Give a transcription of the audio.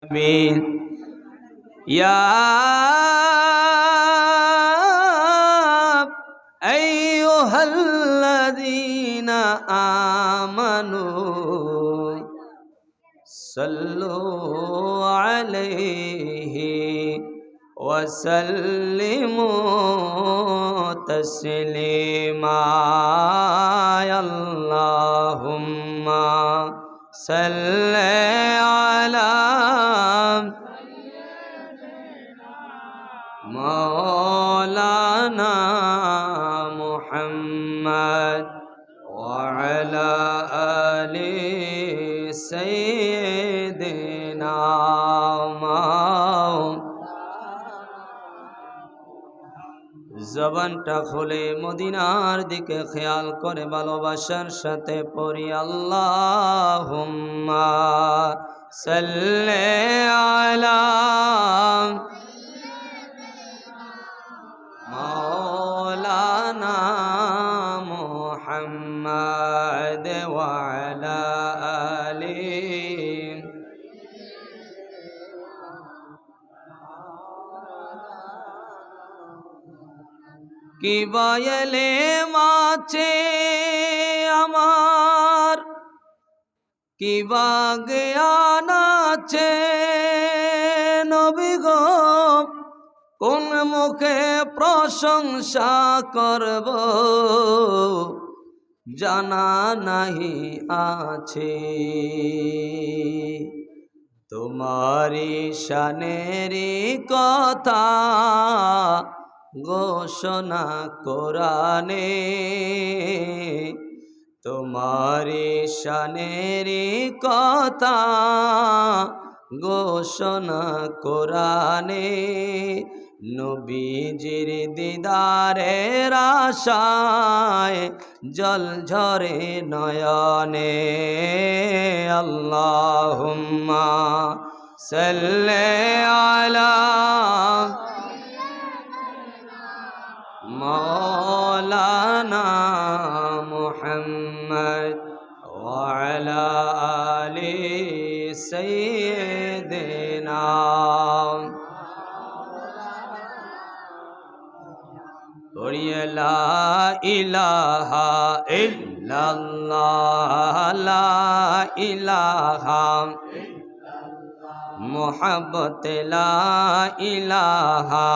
আমিন। ইয়া আইয়ুহাল্লাযীনা আমানু সাল্লু আলাইহি ওয়া সাল্লিমু তাসলিমা। আল্লাহুম্মা সাল্লি আলা মাওলানা মুহাম্মদ ওয়া আলা আলি সাইয়্যিদিনা জবানটা খুলে মদিনার দিকে খেয়াল করে ভালোবাসার সাথে পড়ি আল্লাহুম্মা সাল্লি আলা মাওলানা মুহাম্মদ ওয়া আলা আলি। কি বায়লে মাছে আমার কি বাগয়ান আছে নবী গো, কোন মুখে প্রশংসা করব জানা নাহি আছে। তোমারি শানেরি কথা ঘোষণা কোরআনে, তোমারি শানেরি কথা ঘোষণা কোরআনে। নবীজির দিদারের আশায় জল ঝরে নয়নে। আল্লাহুম্মা সাল্লি আলা মাওলানা মুহাম্মদ ওয়া আলা আলি সাইয়্যিদিনা। পড়িয়ে লা ইলাহা ইল্লাল্লাহ লা ইলাহা মুহাব্বতে লা ইলাহা